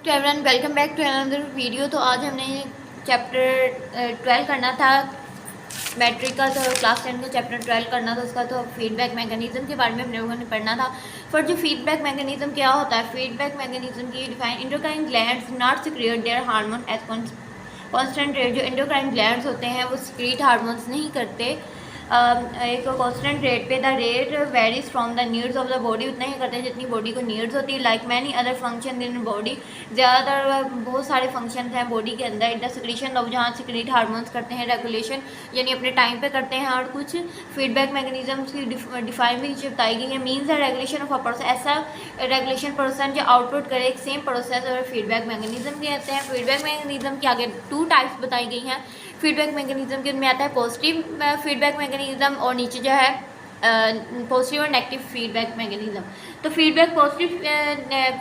तो everyone welcome back to another video. तो आज हमने चैप्टर 12 करना था मैट्रिक का। तो क्लास 10 का चैप्टर 12 करना था उसका। तो फीडबैक मैकेनिज्म के बारे में हम लोगों ने पढ़ना था। पर जो फीडबैक मैकेनिज्म क्या होता है, फीडबैक मैकेनिज्म की define endocrine glands not secrete their hormone as constant rate. जो एंडोक्राइन ग्लैंड्स होते हैं वो सिक्रीट हार्मोन्स नहीं करते एक कांस्टेंट रेट पे। The rate varies from the needs of the body, उतना ही करते हैं जितनी बॉडी को नीड्स होती है। Like many other function in body, ज़्यादातर बहुत सारे फंक्शन हैं बॉडी के अंदर। इन द सिक्रीशन ऑफ, जहाँ सिक्रीट हार्मोन्स करते हैं रेगुलेशन, यानी अपने टाइम पे करते हैं। और कुछ फीडबैक मैकेनिज्म की डिफाइन भी नीचे बताई गई है। Means the regulation of a process, ऐसा रेगुलेशन प्रोसेस जो आउटपुट करे एक सेम प्रोसेस, और फीडबैक मैकेनिज्म कहते हैं। फीडबैक मैकेनिज्म के आगे 2 टाइप्स बताई गई हैं। फीडबैक मैकेनिज्म के में आता है पॉजिटिव फीडबैक मैकेनिज्म, और नीचे जो है पॉजिटिव और नेगेटिव फीडबैक मैकेनिज्म। तो फीडबैक पॉजिटिव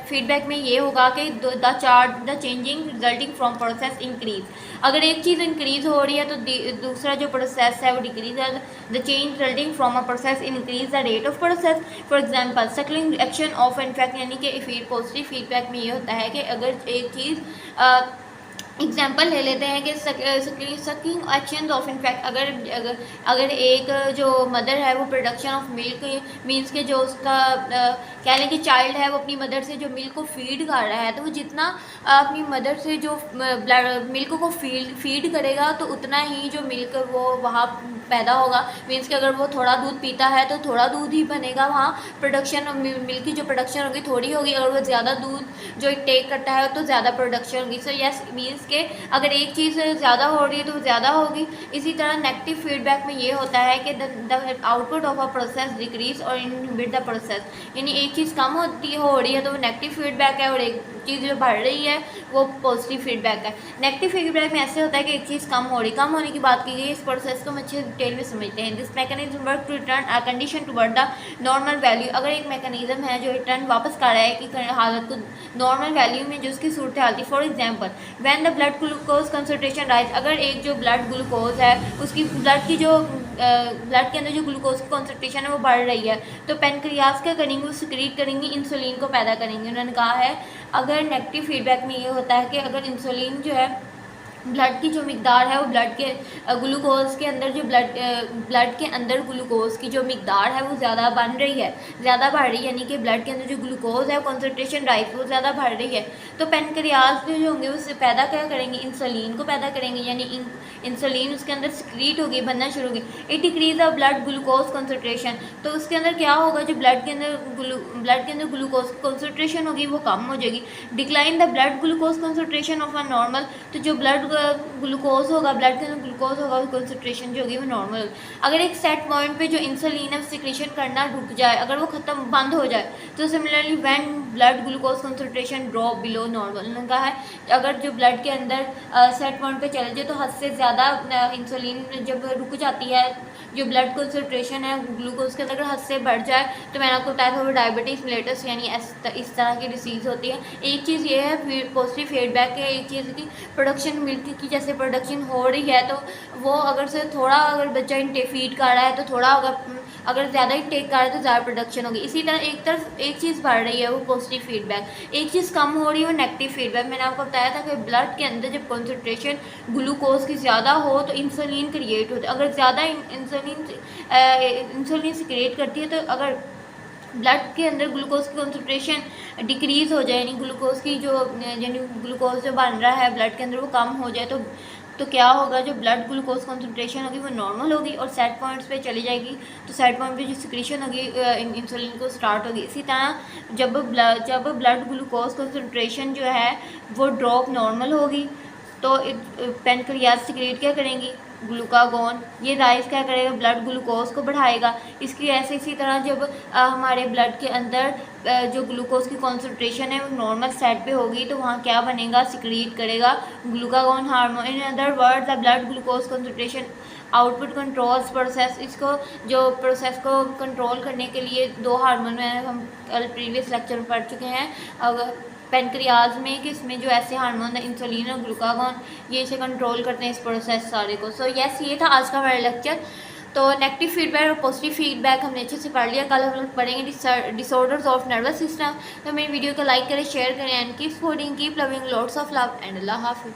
फीडबैक में ये होगा कि the changing resulting from process increase. अगर एक चीज़ इंक्रीज हो रही है तो दूसरा जो प्रोसेस है वो डिक्रीज है। The change resulting from a process increase the rate of process. For example Suckling reaction of in fact, यानी कि पॉजिटिव फीडबैक में ये होता है कि अगर एक चीज़ एग्जाम्पल ले लेते हैं कि सकिंग एक्शन ऑफ इनफैक्ट, अगर एक जो मदर है वो प्रोडक्शन ऑफ मिल्क मीन्स के जो उसका कह लें कि चाइल्ड है वो अपनी मदर से जो मिल्क को फीड कर रहा है, तो वो जितना अपनी मदर से जो मिल्क को फीड करेगा तो उतना ही जो मिल्क वो वहाँ पैदा होगा। मीन्स कि अगर वो थोड़ा दूध पीता है तो थोड़ा दूध ही बनेगा, वहाँ प्रोडक्शन मिल्क की जो प्रोडक्शन होगी थोड़ी होगी। अगर वो ज़्यादा दूध जो टेक करता है तो ज़्यादा प्रोडक्शन होगी। सो यस मीन्स के अगर एक चीज़ ज़्यादा हो रही है तो ज़्यादा होगी। इसी तरह नेगेटिव फीडबैक में ये होता है कि the output of a process decrease और इनहिबिट द प्रोसेस, यानी एक चीज़ कम हो रही है तो वो नेगेटिव फीडबैक है, और एक चीज़ जो बढ़ रही है वो पॉजिटिव फीडबैक है। नेगेटिव फीडबैक में ऐसे होता है कि एक चीज़ कम हो रही, कम होने की बात की गई। इस प्रोसेस को हम अच्छे डिटेल में समझते हैं। This mechanism work to return a condition toward the normal value. अगर एक मैकेनिज्म है जो रिटर्न वापस कर रहा है कि हालत को नॉर्मल वैल्यू में जो उसकी सूरत हाल थी। For example when the blood glucose concentration rise, अगर एक जो ब्लड ग्लूकोज है उसकी ब्लड के अंदर जो ग्लूकोज की कॉन्सेंट्रेशन है वो बढ़ रही है, तो पेनक्रियाज क्या करेंगे, वो सिक्रीट करेंगी, इंसुलिन को पैदा करेंगे। उन्होंने कहा है अगर नेगेटिव फीडबैक में ये होता है कि अगर इंसुलिन जो है ब्लड की जो मिकदार है वो ब्लड के ग्लूकोज के अंदर जो ब्लड के अंदर ग्लूकोज की जो मिकदार है वो ज़्यादा बन रही है, ज़्यादा बढ़ रही है, यानी कि ब्लड के अंदर जो ग्लूकोज है कॉन्सेंट्रेशन राइज वो ज़्यादा बढ़ रही है, तो पेनक्रियाज जो होंगे उससे पैदा क्या करेंगे, इंसुलिन को पैदा करेंगे, यानी इंसुलिन उसके अंदर सिक्रीट होगी, बनना शुरू होगी। It decrease the blood glucose concentration, तो उसके अंदर क्या होगा, जो ब्लड के अंदर ग्लूकोज कॉन्सेंट्रेशन होगी वो कम हो जाएगी। Decline the blood glucose concentration of a normal, तो जो ब्लड ग्लूकोज होगा, ब्लड के अंदर ग्लूकोज होगा वो कॉन्सेंट्रेशन जो होगी वो नॉर्मल होगी। अगर एक सेट पॉइंट पे जो इंसुलिन है सिक्रीशन करना रुक जाए, अगर वो खत्म बंद हो जाए, तो similarly when blood glucose concentration drop below normal, उन्होंने कहा है अगर जो ब्लड के अंदर सेट पॉइंट पे चले जाए तो हद से ज़्यादा इंसुलिन जब रुक जाती है, जो ब्लड कॉन्सेंट्रेशन है ग्लूकोज के अंदर अगर हद से बढ़ जाए, तो मैंने आपको बताया था वो डायबिटीज़ मिलेटस यानी इस तरह की डिसीज़ होती है। एक चीज़ ये है पॉजिटिव फीडबैक है, एक चीज़ की प्रोडक्शन मिल्क की जैसे प्रोडक्शन हो रही है तो वो अगर से थोड़ा अगर बच्चा फीड कर रहा है तो थोड़ा अगर ज़्यादा ही टेक कर रहा है तो ज़्यादा प्रोडक्शन होगी। इसी तरह एक तरफ एक चीज़ बढ़ रही है वो पॉजिटिव फीडबैक, एक चीज़ कम हो रही है वो नेगेटिव फीडबैक। मैंने आपको बताया था कि ब्लड के अंदर जब कॉन्सेंट्रेशन ग्लूकोज की ज़्यादा हो तो इंसुलिन क्रिएट होता है, अगर ज़्यादा इंसुलिन सिक्रिएट करती है, तो अगर ब्लड के अंदर ग्लूकोज की कॉन्सेंट्रेशन डिक्रीज़ हो जाए, यानी ग्लूकोज की जो यानी ग्लूकोज जो बन रहा है ब्लड के अंदर वो कम हो जाए, तो क्या होगा, जो ब्लड ग्लूकोज कॉन्सेंट्रेशन होगी वो नॉर्मल होगी और सेट पॉइंट्स पे चली जाएगी, तो सेट पॉइंट पे जो सिक्रीशन होगी इंसुलिन को स्टार्ट होगी। इसी तरह जब ब्लड ग्लूकोज कॉन्सेंट्रेशन जो है वो ड्रॉप नॉर्मल होगी, तो पेनक्रियाज सिक्रीट क्या करेंगी, ग्लूकागोन, ये राइस क्या करेगा, ब्लड ग्लूकोज को बढ़ाएगा। इसकी ऐसे इसी तरह जब हमारे ब्लड के अंदर जो ग्लूकोज की कॉन्सेंट्रेशन है वो नॉर्मल सेट पे होगी, तो वहाँ क्या बनेगा, सिक्रीट करेगा glucagon hormone. In other word the blood glucose concentration output controls process, इसको जो प्रोसेस को कंट्रोल करने के लिए 2 हार्मोन में हम कल प्रीवियस लेक्चर में पढ़ चुके हैं पेनक्रियाज में, कि इसमें जो ऐसे हार्मोन है इंसुलिन और ग्लूकागोन, ये इसे कंट्रोल करते हैं इस प्रोसेस सारे को। सो यस ये था आज का हमारा लेक्चर। तो नेगेटिव फीडबैक और पॉजिटिव फीडबैक हमने अच्छे से पढ़ लिया। कल हम लोग पढ़ेंगे डिसऑर्डर्स ऑफ नर्वस सिस्टम। तो मेरी वीडियो को लाइक करें, शेयर करें and keep supporting, keep loving, lots of love and Allah हाफिज़।